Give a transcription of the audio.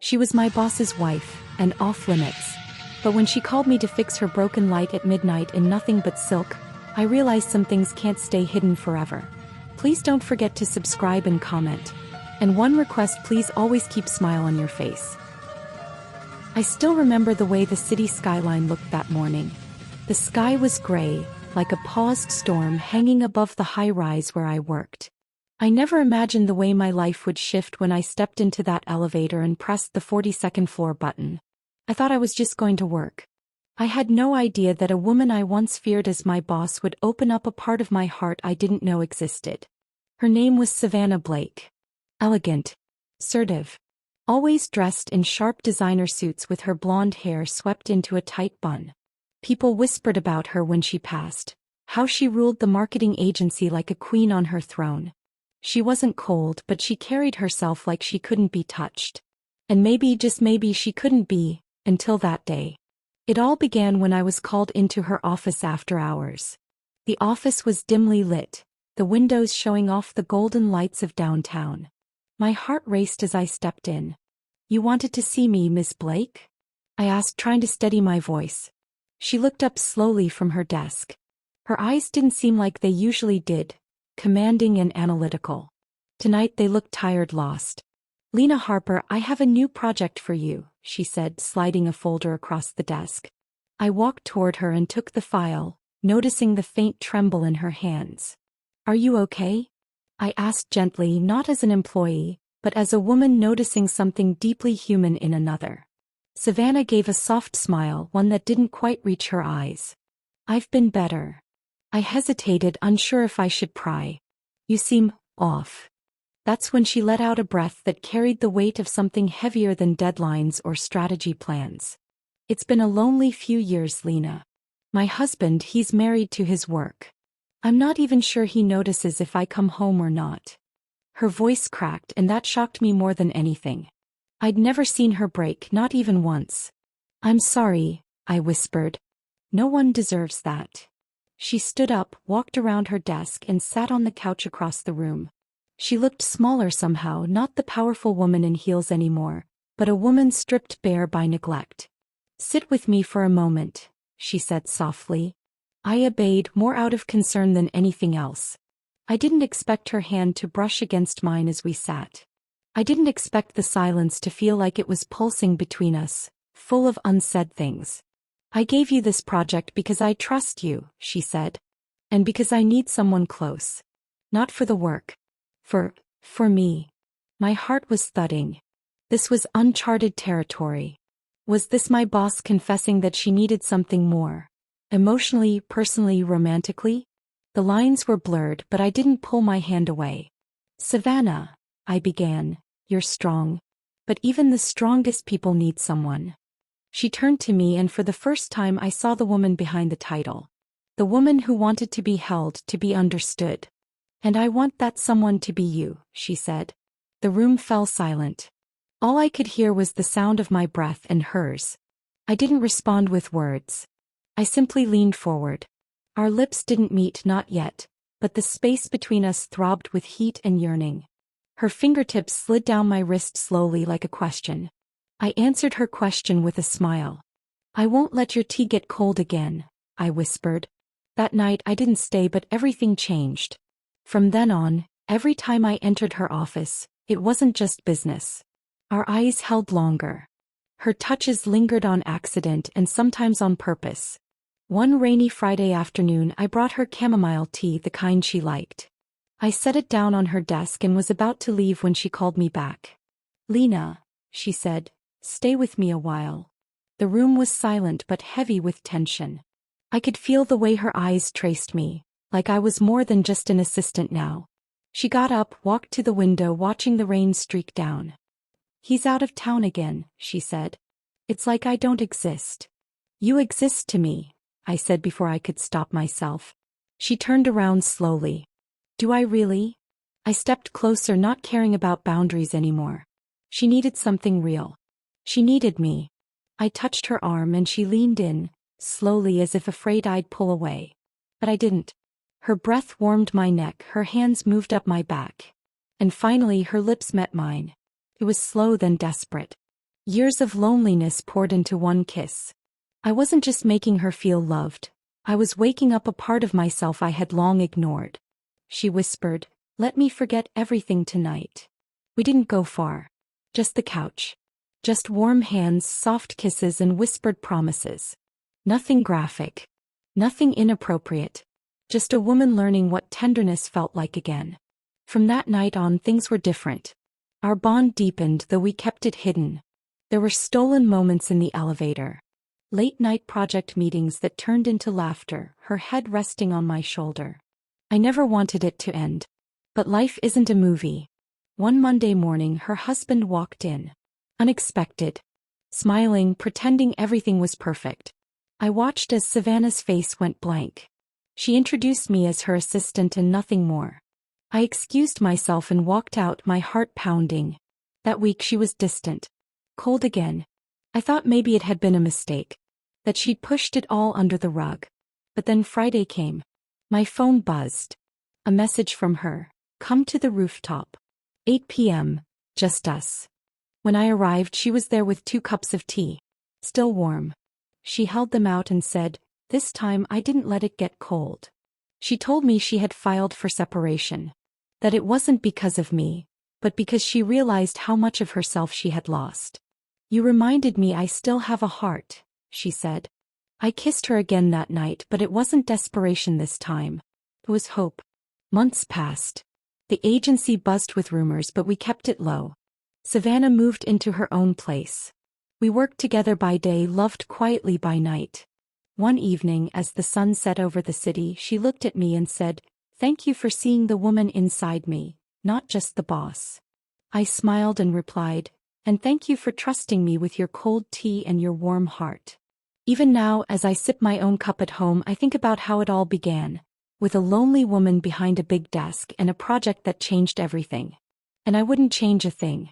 She was my boss's wife, and off limits. But when she called me to fix her broken light at midnight in nothing but silk, I realized some things can't stay hidden forever. Please don't forget to subscribe and comment. And one request, please always keep a smile on your face. I still remember the way the city skyline looked that morning. The sky was gray, like a paused storm hanging above the high-rise where I worked. I never imagined the way my life would shift when I stepped into that elevator and pressed the 42nd floor button. I thought I was just going to work. I had no idea that a woman I once feared as my boss would open up a part of my heart I didn't know existed. Her name was Savannah Blake. Elegant, assertive, always dressed in sharp designer suits with her blonde hair swept into a tight bun. People whispered about her when she passed, how she ruled the marketing agency like a queen on her throne. She wasn't cold, but she carried herself like she couldn't be touched. And maybe, just maybe, she couldn't be, until that day. It all began when I was called into her office after hours. The office was dimly lit, the windows showing off the golden lights of downtown. My heart raced as I stepped in. "You wanted to see me, Miss Blake?" I asked, trying to steady my voice. She looked up slowly from her desk. Her eyes didn't seem like they usually did, commanding and analytical. Tonight they looked tired, lost. "Lena Harper, I have a new project for you," she said, sliding a folder across the desk. I walked toward her and took the file, noticing the faint tremble in her hands. "Are you okay?" I asked gently, not as an employee, but as a woman noticing something deeply human in another. Savannah gave a soft smile, one that didn't quite reach her eyes. "I've been better." I hesitated, unsure if I should pry. "You seem off." That's when she let out a breath that carried the weight of something heavier than deadlines or strategy plans. "It's been a lonely few years, Lena. My husband, he's married to his work. I'm not even sure he notices if I come home or not." Her voice cracked, and that shocked me more than anything. I'd never seen her break, not even once. "I'm sorry," I whispered. "No one deserves that." She stood up, walked around her desk, and sat on the couch across the room. She looked smaller somehow, not the powerful woman in heels anymore, but a woman stripped bare by neglect. "Sit with me for a moment," she said softly. I obeyed, more out of concern than anything else. I didn't expect her hand to brush against mine as we sat. I didn't expect the silence to feel like it was pulsing between us, full of unsaid things. "I gave you this project because I trust you," she said. "And because I need someone close. Not for the work. For me." My heart was thudding. This was uncharted territory. Was this my boss confessing that she needed something more? Emotionally, personally, romantically? The lines were blurred, but I didn't pull my hand away. "Savannah," I began, "you're strong. But even the strongest people need someone." She turned to me, and for the first time I saw the woman behind the title. The woman who wanted to be held, to be understood. "And I want that someone to be you," she said. The room fell silent. All I could hear was the sound of my breath and hers. I didn't respond with words. I simply leaned forward. Our lips didn't meet, not yet, but the space between us throbbed with heat and yearning. Her fingertips slid down my wrist slowly, like a question. I answered her question with a smile. "I won't let your tea get cold again," I whispered. That night I didn't stay, but everything changed. From then on, every time I entered her office, it wasn't just business. Our eyes held longer. Her touches lingered on accident and sometimes on purpose. One rainy Friday afternoon I brought her chamomile tea, the kind she liked. I set it down on her desk and was about to leave when she called me back. "Lena," she said, "stay with me a while." The room was silent but heavy with tension. I could feel the way her eyes traced me, like I was more than just an assistant now. She got up, walked to the window, watching the rain streak down. "He's out of town again," she said. "It's like I don't exist." "You exist to me," I said before I could stop myself. She turned around slowly. "Do I really?" I stepped closer, not caring about boundaries anymore. She needed something real. She needed me. I touched her arm and she leaned in, slowly, as if afraid I'd pull away. But I didn't. Her breath warmed my neck, her hands moved up my back. And finally her lips met mine. It was slow, then desperate. Years of loneliness poured into one kiss. I wasn't just making her feel loved. I was waking up a part of myself I had long ignored. She whispered, "Let me forget everything tonight." We didn't go far. Just the couch. Just warm hands, soft kisses, and whispered promises. Nothing graphic. Nothing inappropriate. Just a woman learning what tenderness felt like again. From that night on, things were different. Our bond deepened, though we kept it hidden. There were stolen moments in the elevator. Late-night project meetings that turned into laughter, her head resting on my shoulder. I never wanted it to end. But life isn't a movie. One Monday morning, her husband walked in. Unexpected. Smiling, pretending everything was perfect. I watched as Savannah's face went blank. She introduced me as her assistant and nothing more. I excused myself and walked out, my heart pounding. That week she was distant. Cold again. I thought maybe it had been a mistake. That she'd pushed it all under the rug. But then Friday came. My phone buzzed. A message from her. "Come to the rooftop. 8 p.m., just us." When I arrived, she was there with 2 cups of tea. Still warm. She held them out and said, "This time I didn't let it get cold." She told me she had filed for separation. That it wasn't because of me, but because she realized how much of herself she had lost. "You reminded me I still have a heart," she said. I kissed her again that night, but it wasn't desperation this time. It was hope. Months passed. The agency buzzed with rumors, but we kept it low. Savannah moved into her own place. We worked together by day, loved quietly by night. One evening, as the sun set over the city, she looked at me and said, "Thank you for seeing the woman inside me, not just the boss." I smiled and replied, "And thank you for trusting me with your cold tea and your warm heart." Even now, as I sip my own cup at home, I think about how it all began, with a lonely woman behind a big desk and a project that changed everything. And I wouldn't change a thing.